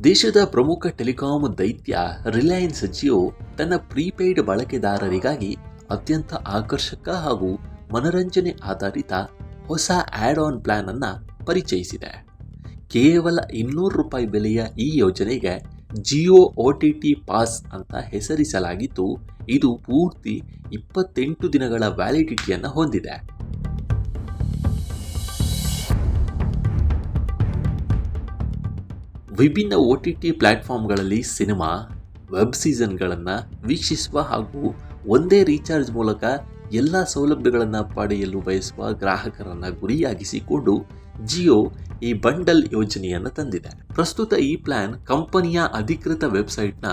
ದೇಶದ ಪ್ರಮುಖ ಟೆಲಿಕಾಂ ದೈತ್ಯ ರಿಲಯನ್ಸ್ ಜಿಯೋ ತನ್ನ ಪ್ರೀಪೇಯ್ಡ್ ಬಳಕೆದಾರರಿಗಾಗಿ ಅತ್ಯಂತ ಆಕರ್ಷಕ ಹಾಗೂ ಮನರಂಜನೆ ಆಧಾರಿತ ಹೊಸ ಆಡ್ ಆನ್ ಪ್ಲಾನ್ ಅನ್ನು ಪರಿಚಯಿಸಿದೆ. ಕೇವಲ ₹200 ಬೆಲೆಯ ಈ ಯೋಜನೆಗೆ ಜಿಯೋ OTT ಪಾಸ್ ಅಂತ ಹೆಸರಿಸಲಾಗಿದ್ದು, ಇದು ಪೂರ್ತಿ 28 ದಿನಗಳ ವ್ಯಾಲಿಡಿಟಿಯನ್ನು ಹೊಂದಿದೆ. ವಿಭಿನ್ನ OTT ಪ್ಲಾಟ್ಫಾರ್ಮ್ಗಳಲ್ಲಿ ಸಿನಿಮಾ, ವೆಬ್ ಸೀಸನ್ಗಳನ್ನು ವೀಕ್ಷಿಸುವ ಹಾಗೂ ಒಂದೇ ರೀಚಾರ್ಜ್ ಮೂಲಕ ಎಲ್ಲ ಸೌಲಭ್ಯಗಳನ್ನು ಪಡೆಯಲು ಬಯಸುವ ಗ್ರಾಹಕರನ್ನು ಗುರಿಯಾಗಿಸಿಕೊಂಡು ಜಿಯೋ ಈ ಬಂಡಲ್ ಯೋಜನೆಯನ್ನು ತಂದಿದೆ. ಪ್ರಸ್ತುತ ಈ ಪ್ಲಾನ್ ಕಂಪನಿಯ ಅಧಿಕೃತ ವೆಬ್ಸೈಟ್ನ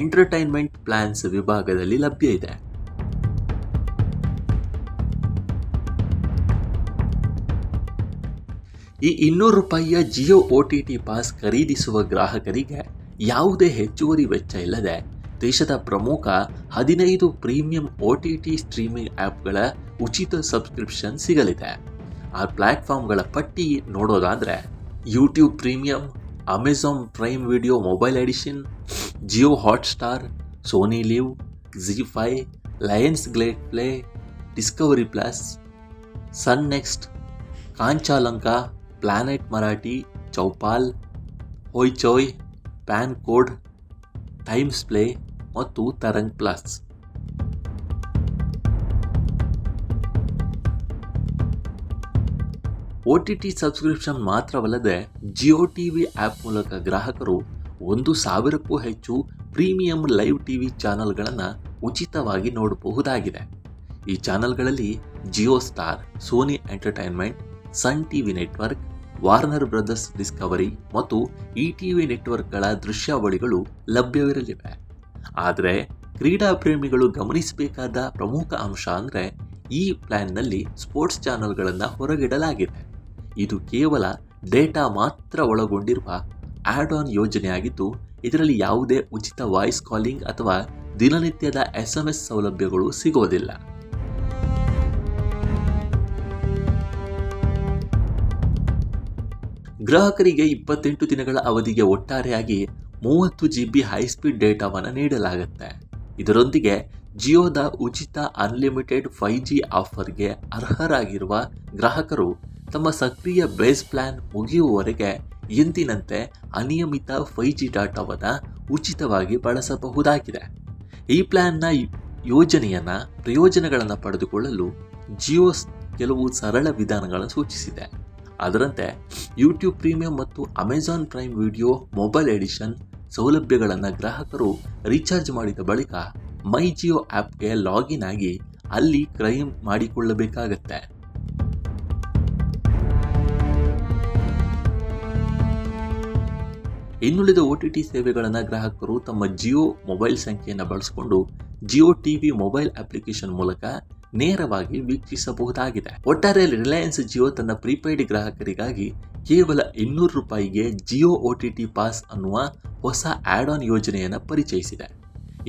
ಎಂಟರ್ಟೈನ್ಮೆಂಟ್ ಪ್ಲಾನ್ಸ್ ವಿಭಾಗದಲ್ಲಿ ಲಭ್ಯ ಇದೆ. ಈ ₹200 ಜಿಯೋ OTT ಪಾಸ್ ಖರೀದಿಸುವ ಗ್ರಾಹಕರಿಗೆ ಯಾವುದೇ ಹೆಚ್ಚುವರಿ ವೆಚ್ಚ ಇಲ್ಲದೆ ದೇಶದ ಪ್ರಮುಖ 15 ಪ್ರೀಮಿಯಂ OTT ಸ್ಟ್ರೀಮಿಂಗ್ ಆ್ಯಪ್ಗಳ ಉಚಿತ ಸಬ್ಸ್ಕ್ರಿಪ್ಷನ್ ಸಿಗಲಿದೆ. ಆ ಪ್ಲಾಟ್ಫಾರ್ಮ್ಗಳ ಪಟ್ಟಿ ನೋಡೋದಾದರೆ YouTube Premium, Amazon Prime Video mobile edition, Jio Hotstar, Sony Liv, ZEE5, Lionsgate Play, Discovery Plus, Sun Next, Kanchalanka, Planet Marathi, Chaupal, Hoichoi, FanCode, Times Play ಮತ್ತು ತರಂಗ್ ಪ್ಲಸ್. OTT ಸಬ್ಸ್ಕ್ರಿಪ್ಷನ್ ಮಾತ್ರವಲ್ಲದೆ ಜಿಯೋ ಟಿವಿ ಆ್ಯಪ್ ಮೂಲಕ ಗ್ರಾಹಕರು 1,000ಕ್ಕೂ ಹೆಚ್ಚು ಪ್ರೀಮಿಯಂ ಲೈವ್ ಟಿವಿ ಚಾನಲ್ಗಳನ್ನು ಉಚಿತವಾಗಿ ನೋಡಬಹುದಾಗಿದೆ. ಈ ಚಾನಲ್ಗಳಲ್ಲಿ Jio Star, Sony Entertainment, Sun TV Network, Warner Brothers Discovery ಮತ್ತು ETV ನೆಟ್ವರ್ಕ್ಗಳ ದೃಶ್ಯಾವಳಿಗಳು ಲಭ್ಯವಿರಲಿವೆ. ಆದರೆ ಕ್ರೀಡಾ ಪ್ರೇಮಿಗಳು ಗಮನಿಸಬೇಕಾದ ಪ್ರಮುಖ ಅಂಶ ಅಂದರೆ ಈ ಪ್ಲಾನ್ನಲ್ಲಿ ಸ್ಪೋರ್ಟ್ಸ್ ಚಾನಲ್ಗಳನ್ನು ಹೊರಗಿಡಲಾಗಿದೆ. ಇದು ಕೇವಲ ಡೇಟಾ ಮಾತ್ರ ಒಳಗೊಂಡಿರುವ ಆಡ್ ಆನ್ ಯೋಜನೆಯಾಗಿದ್ದು, ಇದರಲ್ಲಿ ಯಾವುದೇ ಉಚಿತ ವಾಯ್ಸ್ ಕಾಲಿಂಗ್ ಅಥವಾ ದಿನನಿತ್ಯದ SMS ಸೌಲಭ್ಯಗಳು ಸಿಗೋದಿಲ್ಲ. ಗ್ರಾಹಕರಿಗೆ 28 ದಿನಗಳ ಅವಧಿಗೆ ಒಟ್ಟಾರೆಯಾಗಿ 30 GB ಹೈಸ್ಪೀಡ್ ಡೇಟಾವನ್ನು ನೀಡಲಾಗುತ್ತೆ. ಇದರೊಂದಿಗೆ ಜಿಯೋದ ಉಚಿತ ಅನ್ಲಿಮಿಟೆಡ್ 5G ಆಫರ್ಗೆ ಅರ್ಹರಾಗಿರುವ ಗ್ರಾಹಕರು ತಮ್ಮ ಸಕ್ರಿಯ ಬೇಸ್ ಪ್ಲಾನ್ ಮುಗಿಯುವವರೆಗೆ ಎಂದಿನಂತೆ ಅನಿಯಮಿತ 5G ಡಾಟಾವನ್ನು ಉಚಿತವಾಗಿ ಬಳಸಬಹುದಾಗಿದೆ. ಈ ಪ್ಲಾನ್ನ ಪ್ರಯೋಜನಗಳನ್ನು ಪಡೆದುಕೊಳ್ಳಲು ಜಿಯೋ ಕೆಲವು ಸರಳ ವಿಧಾನಗಳನ್ನು ಸೂಚಿಸಿದೆ. ಅದರಂತೆ ಯೂಟ್ಯೂಬ್ ಪ್ರೀಮಿಯಂ ಮತ್ತು Amazon Prime Video mobile edition ಸೌಲಭ್ಯಗಳನ್ನು ಗ್ರಾಹಕರು ರೀಚಾರ್ಜ್ ಮಾಡಿದ ಬಳಿಕ ಮೈ ಜಿಯೋ ಆ್ಯಪ್ಗೆ ಲಾಗಿನ್ ಆಗಿ ಅಲ್ಲಿ ಕ್ಲೈಮ್ ಮಾಡಿಕೊಳ್ಳಬೇಕಾಗತ್ತೆ. ಇನ್ನುಳಿದ OTT ಸೇವೆಗಳನ್ನು ಗ್ರಾಹಕರು ತಮ್ಮ ಜಿಯೋ ಮೊಬೈಲ್ ಸಂಖ್ಯೆಯನ್ನು ಬಳಸಿಕೊಂಡು ಜಿಯೋ ಟಿವಿ ಮೊಬೈಲ್ ಅಪ್ಲಿಕೇಶನ್ ಮೂಲಕ ನೇರವಾಗಿ ವೀಕ್ಷಿಸಬಹುದಾಗಿದೆ. ಒಟ್ಟಾರೆ ರಿಲಯನ್ಸ್ ಜಿಯೋ ತನ್ನ ಪ್ರೀಪೇಯ್ಡ್ ಗ್ರಾಹಕರಿಗಾಗಿ ಕೇವಲ ₹200ಗೆ ಜಿಯೋ OTT ಪಾಸ್ ಅನ್ನುವ ಹೊಸ ಆಡ್ ಆನ್ ಯೋಜನೆಯನ್ನು ಪರಿಚಯಿಸಿದೆ.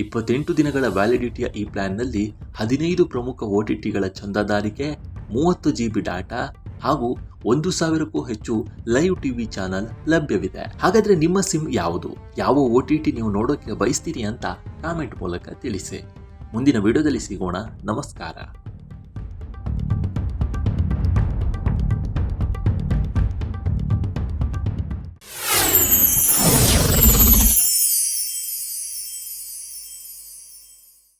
28 ದಿನಗಳ ವ್ಯಾಲಿಡಿಟಿಯ ಈ ಪ್ಲಾನ್ನಲ್ಲಿ 15 ಪ್ರಮುಖ OTTಗಳ ಚಂದಾದಾರಿಕೆ, 30 GB ಡಾಟಾ ಹಾಗೂ 1,000ಕ್ಕೂ ಹೆಚ್ಚು ಲೈವ್ ಟಿವಿ ಚಾನಲ್ ಲಭ್ಯವಿದೆ. ಹಾಗಾದರೆ ನಿಮ್ಮ ಸಿಮ್ ಯಾವುದು? ಯಾವ OTT ನೀವು ನೋಡೋಕೆ ಬಯಸ್ತೀರಿ ಅಂತ ಕಾಮೆಂಟ್ ಮೂಲಕ ತಿಳಿಸಿ. ಮುಂದಿನ ವಿಡಿಯೋದಲ್ಲಿ ಸಿಗೋಣ. ನಮಸ್ಕಾರ.